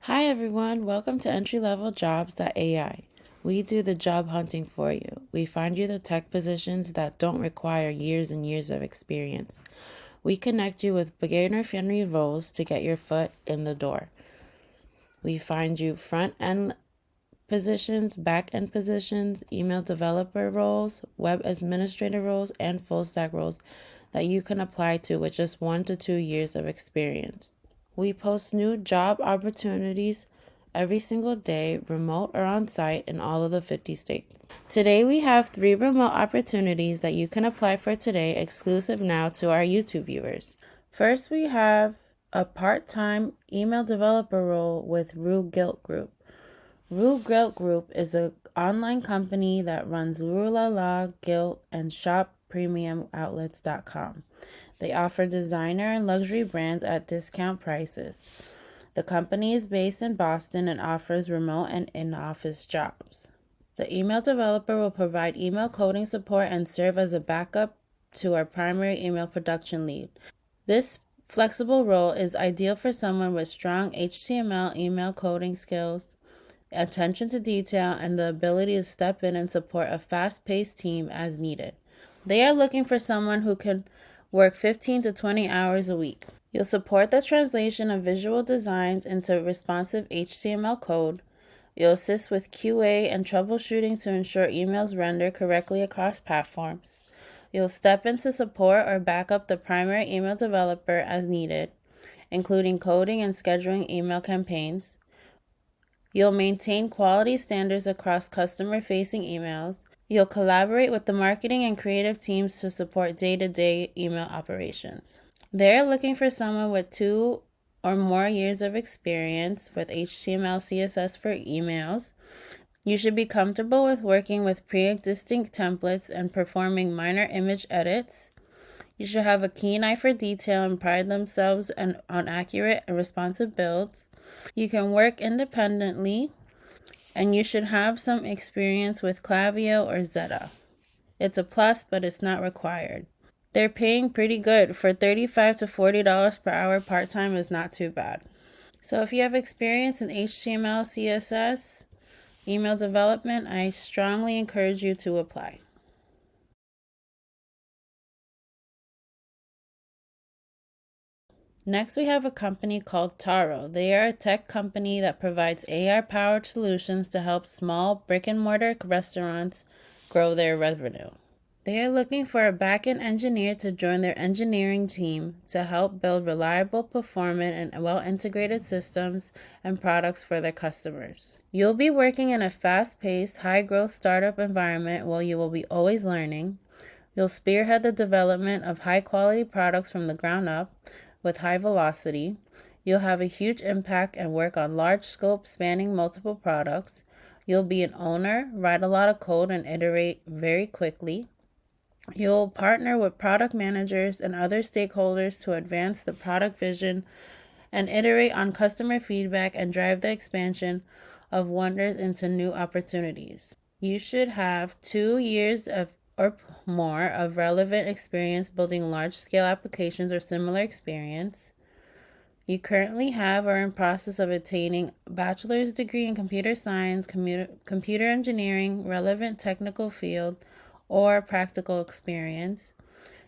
Hi everyone, welcome to entryleveljobs.ai. We do the job hunting for you. We find you the tech positions that don't require years and years of experience. We connect you with beginner-friendly roles to get your foot in the door. We find you front-end positions, back-end positions, email developer roles, web administrator roles, and full-stack roles that you can apply to with just 1 to 2 years of experience. We post new job opportunities every single day, remote or on site, in all of the 50 states. Today, we have 3 remote opportunities that you can apply for today, exclusive now to our YouTube viewers. First, we have a part-time email developer role with Rue Gilt Group. Rue Gilt Group is an online company that runs Rue La La, Gilt, and shoppremiumoutlets.com. They offer designer and luxury brands at discount prices. The company is based in Boston and offers remote and in-office jobs. The email developer will provide email coding support and serve as a backup to our primary email production lead. This flexible role is ideal for someone with strong HTML email coding skills, attention to detail, and the ability to step in and support a fast-paced team as needed. They are looking for someone who can work 15 to 20 hours a week. You'll support the translation of visual designs into responsive HTML code. You'll assist with QA and troubleshooting to ensure emails render correctly across platforms. You'll step in to support or back up the primary email developer as needed, including coding and scheduling email campaigns. You'll maintain quality standards across customer-facing emails. You'll collaborate with the marketing and creative teams to support day-to-day email operations. They're looking for someone with 2 or more years of experience with HTML, CSS for emails. You should be comfortable with working with pre-existing templates and performing minor image edits. You should have a keen eye for detail and pride themselves on accurate and responsive builds. You can work independently, and you should have some experience with Klaviyo or Zeta. It's a plus, but it's not required. They're paying pretty good. For $35 to $40 per hour part-time is not too bad. So if you have experience in HTML, CSS, email development, I strongly encourage you to apply. Next, we have a company called Taro. They are a tech company that provides AI-powered solutions to help small brick-and-mortar restaurants grow their revenue. They are looking for a back-end engineer to join their engineering team to help build reliable, performant, and well-integrated systems and products for their customers. You'll be working in a fast-paced, high-growth startup environment where you will be always learning. You'll spearhead the development of high-quality products from the ground up with high velocity. You'll have a huge impact and work on large scope spanning multiple products. You'll be an owner, write a lot of code, and iterate very quickly. You'll partner with product managers and other stakeholders to advance the product vision and iterate on customer feedback and drive the expansion of wonders into new opportunities. You should have 2 years or more of relevant experience building large-scale applications or similar experience. You currently have or are in process of attaining a bachelor's degree in computer science, computer engineering, relevant technical field, or practical experience.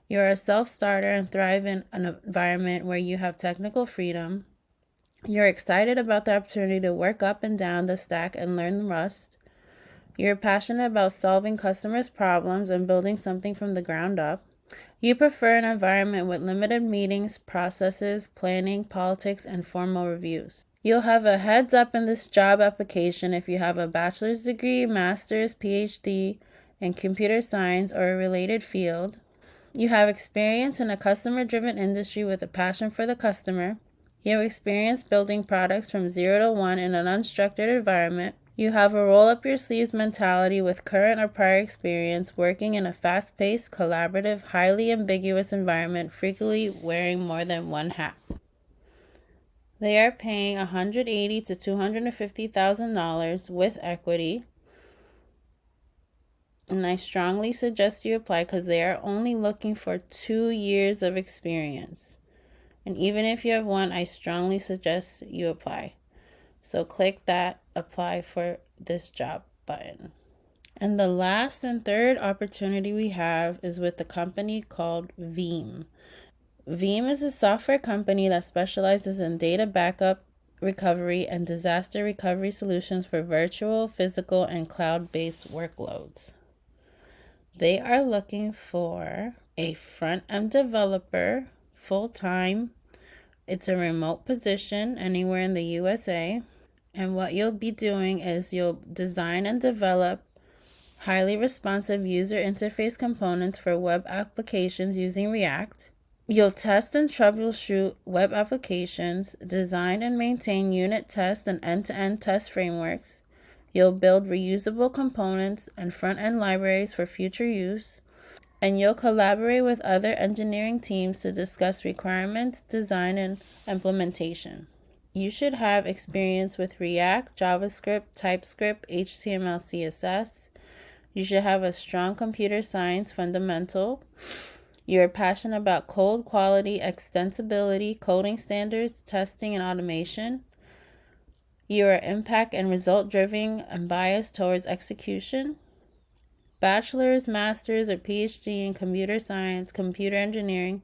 You're a self-starter and thrive in an environment where you have technical freedom. You're excited about the opportunity to work up and down the stack and learn Rust. You're passionate about solving customers' problems and building something from the ground up. You prefer an environment with limited meetings, processes, planning, politics, and formal reviews. You'll have a heads up in this job application if you have a bachelor's degree, master's, PhD in computer science or a related field. You have experience in a customer-driven industry with a passion for the customer. You have experience building products from 0 to 1 in an unstructured environment. You have a roll-up-your-sleeves mentality with current or prior experience working in a fast-paced, collaborative, highly ambiguous environment, frequently wearing more than one hat. They are paying $180,000 to $250,000 with equity. And I strongly suggest you apply because they are only looking for 2 years of experience. And even if you have 1, I strongly suggest you apply. So click that apply for this job button. And the last and third opportunity we have is with a company called Veeam. Veeam is a software company that specializes in data backup, recovery, and disaster recovery solutions for virtual, physical, and cloud-based workloads. They are looking for a front-end developer full-time. It's a remote position anywhere in the USA. And what you'll be doing is you'll design and develop highly responsive user interface components for web applications using React. You'll test and troubleshoot web applications, design and maintain unit test and end-to-end test frameworks. You'll build reusable components and front-end libraries for future use. And you'll collaborate with other engineering teams to discuss requirements, design, and implementation. You should have experience with React, JavaScript, TypeScript, HTML, CSS. You should have a strong computer science fundamental. You're passionate about code quality, extensibility, coding standards, testing, and automation. You are impact and result driven and biased towards execution. Bachelor's, master's, or PhD in computer science, computer engineering,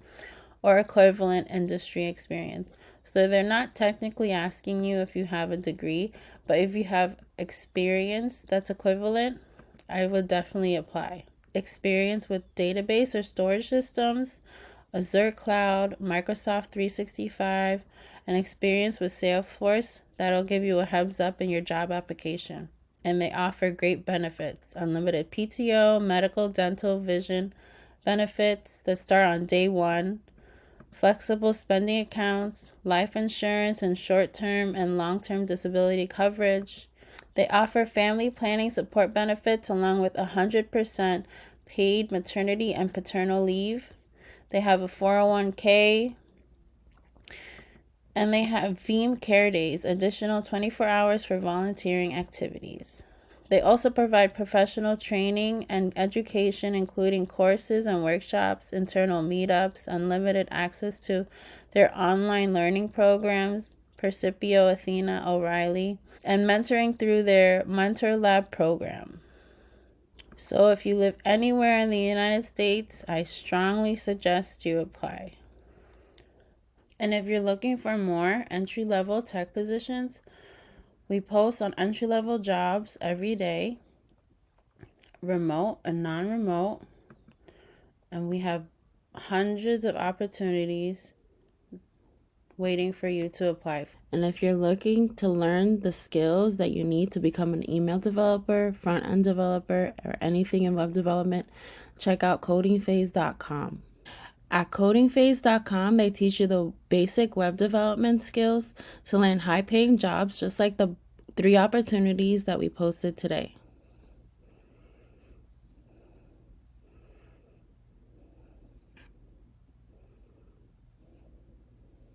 or equivalent industry experience. So they're not technically asking you if you have a degree, but if you have experience that's equivalent, I would definitely apply. Experience with database or storage systems, Azure Cloud, Microsoft 365, and experience with Salesforce, that'll give you a heads up in your job application. And they offer great benefits: unlimited PTO, medical, dental, vision benefits that start on day one, flexible spending accounts, life insurance, and short-term and long-term disability coverage. They offer family planning support benefits along with 100% paid maternity and paternal leave. They have a 401k, and they have Veeam Care Days, additional 24 hours for volunteering activities. They also provide professional training and education, including courses and workshops, internal meetups, unlimited access to their online learning programs, Percipio, Athena, O'Reilly, and mentoring through their Mentor Lab program. So if you live anywhere in the United States, I strongly suggest you apply. And if you're looking for more entry-level tech positions, we post on entry-level jobs every day, remote and non-remote, and we have hundreds of opportunities waiting for you to apply. And if you're looking to learn the skills that you need to become an email developer, front-end developer, or anything in web development, check out CodingPhase.com. At CodingPhase.com, they teach you the basic web development skills to land high-paying jobs, just like the 3 opportunities that we posted today.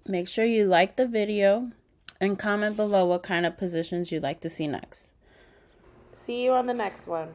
Make sure you like the video and comment below what kind of positions you'd like to see next. See you on the next one.